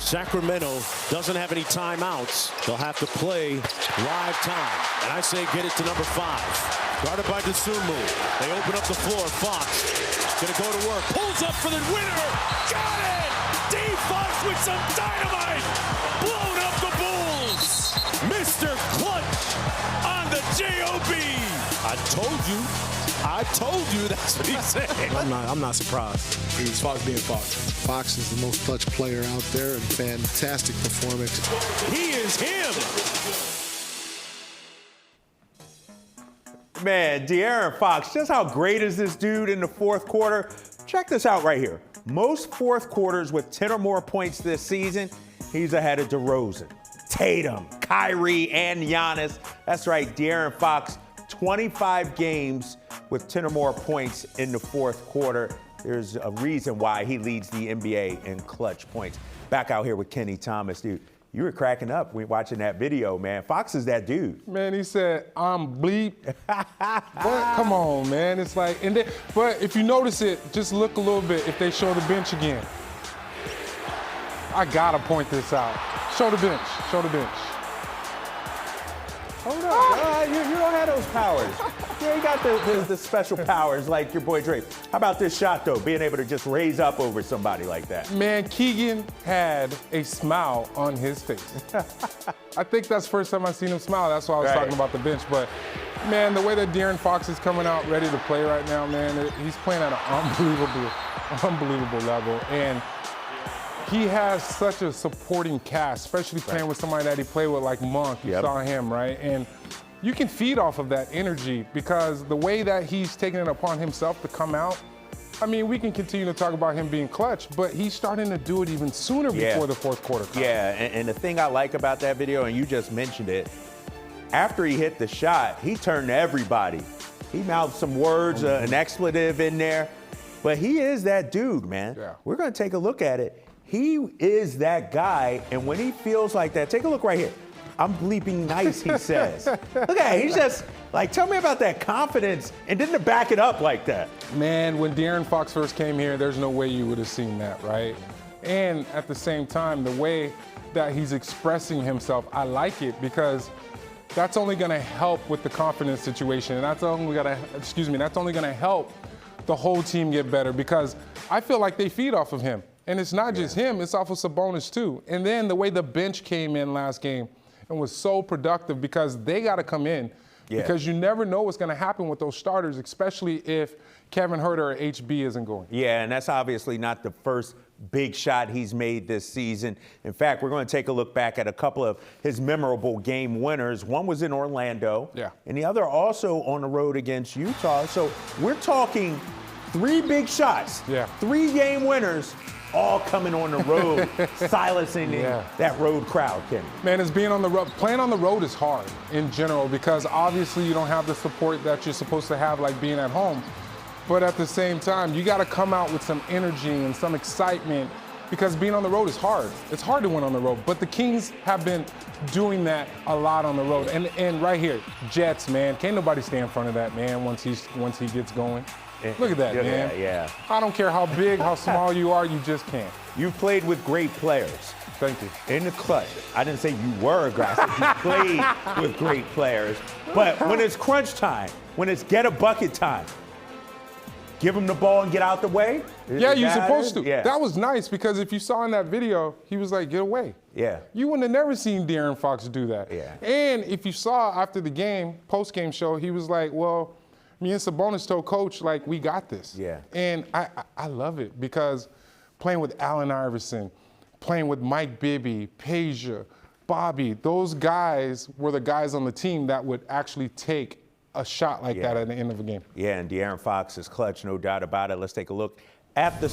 Sacramento doesn't have any timeouts. They'll have to play live time. And I say get it to number 5. Guarded by Dosunmu. They open up the floor. Fox gonna go to work. Pulls up for the winner. Got it! D. Fox with some dynamite. Blown up the Bulls. Mr. Clutch on the J.O.B. I told you that's what he said. I'm not surprised. He's Fox being Fox. Fox is the most clutch player out there and fantastic performance. He is him. Man, De'Aaron Fox, just how great is this dude in the fourth quarter? Check this out right here. Most fourth quarters with 10 or more points this season, he's ahead of DeRozan, Tatum, Kyrie, and Giannis. That's right, De'Aaron Fox, 25 games with 10 or more points in the fourth quarter. There's a reason why he leads the NBA in clutch points. Back out here with Kenny Thomas, dude. You were cracking up when watching that video, man. Fox is that dude. Man, he said, I'm bleep. But come on, man. It's like, but if you notice it, just look a little bit if they show the bench again. I gotta point this out. Show the bench. Show the bench. Hold up, you don't have those powers. Yeah, you got the special powers like your boy Drake. How about this shot, though, being able to just raise up over somebody like that? Man, Keegan had a smile on his face. I think that's the first time I've seen him smile. That's why I was talking about the bench. But, man, the way that De'Aaron Fox is coming out ready to play right now, man, he's playing at an unbelievable level. And he has such a supporting cast, especially playing with somebody that he played with like Monk. You saw him, right? And you can feed off of that energy because the way that he's taking it upon himself to come out, I mean, we can continue to talk about him being clutch, but he's starting to do it even sooner before the fourth quarter comes. Yeah, and the thing I like about that video, and you just mentioned it, after he hit the shot, he turned to everybody. He mouthed some words, an expletive in there, but he is that dude, man. Yeah. We're going to take a look at it. He is that guy, and when he feels like that, take a look right here. I'm bleeping nice, he says. Look at it, he's just like, tell me about that confidence, and then to back it up like that. Man, when De'Aaron Fox first came here, there's no way you would have seen that, right? And at the same time, the way that he's expressing himself, I like it because that's only gonna help with the confidence situation, and that's only gonna help the whole team get better because I feel like they feed off of him. And it's not just him, it's off of Sabonis too. And then the way the bench came in last game and was so productive because they got to come in because you never know what's going to happen with those starters, especially if Kevin Huerter or HB isn't going. Yeah, and that's obviously not the first big shot he's made this season. In fact, we're going to take a look back at a couple of his memorable game winners. One was in Orlando, and the other also on the road against Utah. So we're talking 3 big shots, 3 game winners, all coming on the road, silencing that road crowd, Kenny. Man, it's being on the road. Playing on the road is hard in general because obviously you don't have the support that you're supposed to have like being at home. But at the same time, you got to come out with some energy and some excitement because being on the road is hard. It's hard to win on the road. But the Kings have been doing that a lot on the road. And right here, Jets, man, can't nobody stay in front of that, man, once he gets going. Look at that, man. Yeah. I don't care how big, how small you are, you just can't. You've played with great players. Thank you. In the clutch. I didn't say you were aggressive. You played with great players. But when it's crunch time, when it's get a bucket time, give him the ball and get out the way? Yeah, you're supposed to. Yeah. That was nice because if you saw in that video, he was like, get away. Yeah. You wouldn't have never seen De'Aaron Fox do that. Yeah. And if you saw after the game, post-game show, he was like, well, me and Sabonis told Coach, like, we got this. Yeah. And I love it because playing with Allen Iverson, playing with Mike Bibby, Peja, Bobby, those guys were the guys on the team that would actually take a shot like that at the end of a game. Yeah, and De'Aaron Fox is clutch, no doubt about it. Let's take a look at the